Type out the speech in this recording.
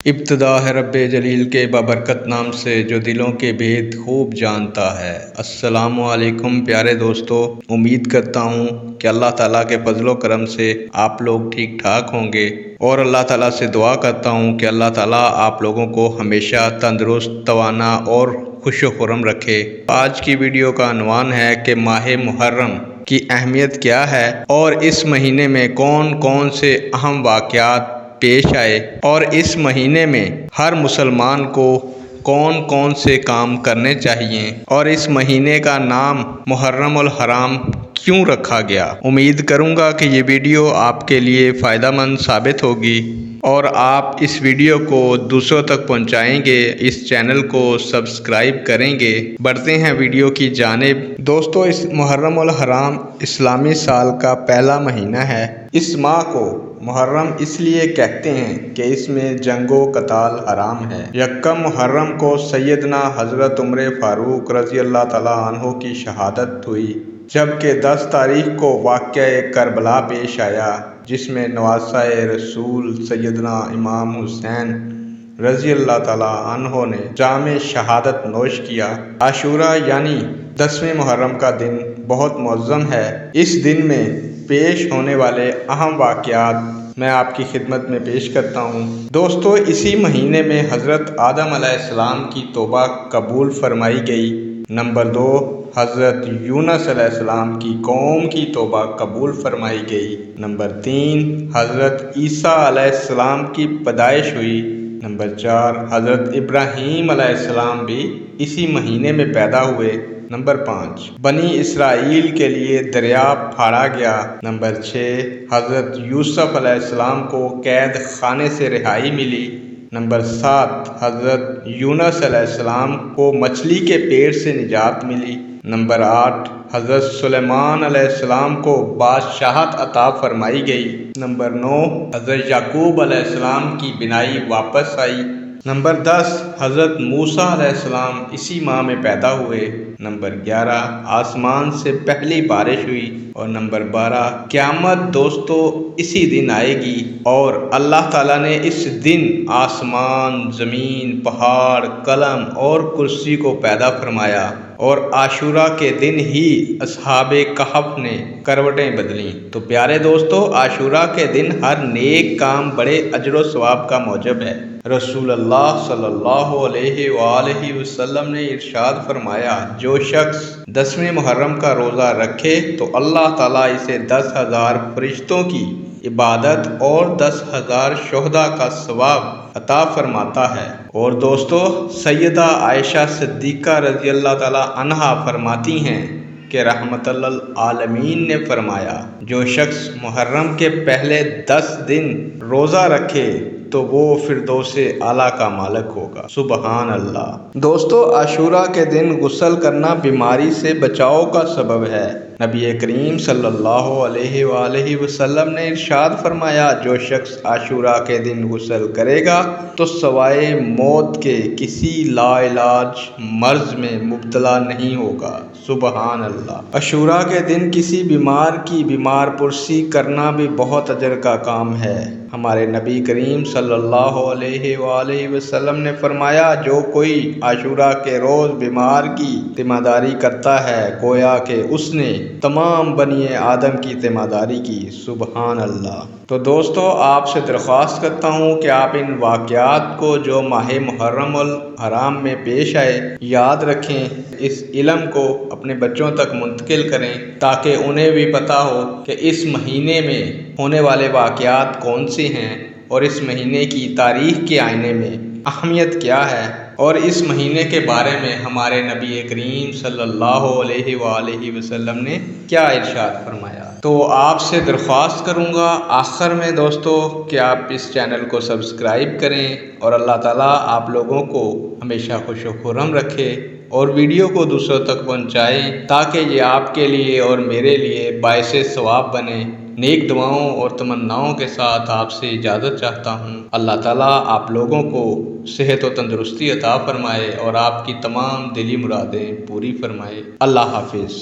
इब्तिदा है रब्बे जलील के बाबरकत नाम से जो दिलों के भेद खूब जानता है। अस्सलामु अलैकुम प्यारे दोस्तों, उम्मीद करता हूँ कि अल्लाह ताला के फजलो करम से आप लोग ठीक ठाक होंगे और अल्लाह ताला से दुआ करता हूँ कि अल्लाह ताला आप लोगों को हमेशा तंदुरुस्त, तवाना और खुश खुर्रम रखे। आज की वीडियो का अनवान है कि माह मुहर्रम की अहमियत क्या है और इस महीने में कौन कौन से अहम वाक़यात पेश आए और इस महीने में हर मुसलमान को कौन कौन से काम करने चाहिए और इस महीने का नाम मुहर्रमुल हराम क्यों रखा गया। उम्मीद करूंगा कि ये वीडियो आपके लिए फ़ायदेमंद साबित होगी और आप इस वीडियो को दूसरों तक पहुंचाएंगे, इस चैनल को सब्सक्राइब करेंगे। बढ़ते हैं वीडियो की जानिब। दोस्तों, इस मुहर्रमुल हराम इस्लामी साल का पहला महीना है। इस माह को मुहर्रम इसलिए कहते हैं कि इसमें जंगो कताल हराम है। यक्कम मुहर्रम को सैयदना हज़रत उमर फ़ारूक रज़ी अल्लाह तआला अन्हो की शहादत हुई, जबकि 10 तारीख को वाक़या करबला पेश आया, जिसमें नवासाए रसूल सैयदना इमाम हुसैन रज़ी अल्लाह तआला अन्हो ने जामे शहादत नोश किया। आशूरा यानी 10वें मुहर्रम का दिन बहुत मुअज़्ज़म है। इस दिन में पेश होने वाले अहम वाक़यात मैं आपकी खिदमत में पेश करता हूँ। दोस्तों, इसी महीने में हज़रत आदम अलैहिस्सलाम की तौबा कबूल फरमाई गई। नंबर 2, हज़रत यूनुस अलैहिस्सलाम की कौम की तौबा कबूल फरमाई गई। नंबर 3, हज़रत ईसा अलैहिस्सलाम की पैदाइश हुई। नंबर 4, हज़रत इब्राहीम अलैहिस्सलाम भी इसी महीने में पैदा हुए। नंबर 5, बनी इसराइल के लिए दरिया फाड़ा गया। नंबर 6, हज़रत यूसुफ अलैहिस्सलाम को कैद खाने से रिहाई मिली। नंबर 7, हज़रत यूनुस अलैहिस्सलाम को मछली के पेट से निजात मिली। नंबर 8, हज़रत सुलेमान अलैहिस्सलाम को बादशाहत अता फरमाई गई। नंबर 9, हज़रत याकूब अलैहिस्सलाम की बिनाई वापस आई। नंबर 10, हज़रत मूसा अलैहिस्सलाम इसी माह में पैदा हुए। नंबर 11, आसमान से पहली बारिश हुई और नंबर 12, क़यामत दोस्तों इसी दिन आएगी और अल्लाह ताला ने इस दिन आसमान, ज़मीन, पहाड़, कलम और कुर्सी को पैदा फरमाया और आशूरा के दिन ही अस्हाबे कहफ ने करवटें बदलीं। तो प्यारे दोस्तों, आशूरा के दिन हर नेक काम बड़े अजर व सवाब का मौजब है। रसूलुल्लाह सल्लल्लाहु अलैहि वसल्लम ने इरशाद फरमाया, जो शख्स 10वें मुहर्रम का रोज़ा रखे तो अल्लाह ताला इसे 10,000 फरिश्तों की इबादत और 10,000 शुहदा का सवाब अता फरमाता है। और दोस्तों, सैयदा आयशा सिद्दीक़ा रज़ी अल्लाह ताला अन्हा फरमाती हैं कि रहमतुल्लिल आलमीन ने फरमाया, जो शख्स मुहर्रम के पहले 10 दिन रोज़ा रखे तो वो फिरदौसे आला का मालिक होगा। सुबहान अल्लाह। दोस्तों, आशूरा के दिन गुस्ल करना बीमारी से बचाव का सबब है। नबी करीम सल्लल्लाहु अलैहि वसल्लम ने इरशाद फरमाया, जो शख्स आशूरा के दिन गुस्ल करेगा तो सवाए मौत के किसी लाइलाज मर्ज में मुब्तला नहीं होगा। सुबहान अल्लाह। आशूरा के दिन किसी बीमार की बीमार पुरसी करना भी बहुत अजर का काम है। हमारे नबी करीम सल्लल्लाहु अलैहि वसल्लम ने फरमाया, जो कोई आशूरा के रोज़ बीमार की तिमादारी करता है गोया कि उसने तमाम बनी आदम की तिमादारी की। सुबहान अल्लाह। तो दोस्तों, आपसे दरख्वास्त करता हूँ कि आप इन वाक़यात को जो माह मुहर्रमुल हराम में पेश आए याद रखें, इस इल्म को अपने बच्चों तक मुंतकिल करें ताकि उन्हें भी पता हो कि इस महीने में होने वाले वाक़यात कौन से हैं और इस महीने की तारीख़ के आईने में अहमियत क्या है और इस महीने के बारे में हमारे नबी करीम सल्लल्लाहु अलैहि वसल्लम ने क्या इरशाद फरमाया। तो आपसे दरख्वास्त करूँगा आखिर में दोस्तों कि आप इस चैनल को सब्सक्राइब करें और अल्लाह ताला आप लोगों को हमेशा खुश व खुर्रम रखे और वीडियो को दूसरों तक पहुँचाएँ ताकि ये आपके लिए और मेरे लिए बाइसे सवाब बने। नेक दुआओं और तमन्नाओं के साथ आपसे इजाज़त चाहता हूँ। अल्लाह ताला आप लोगों को सेहत व तंदुरुस्ती अता फरमाए और आपकी तमाम दिली मुरादें पूरी फरमाए। अल्लाह हाफिज़।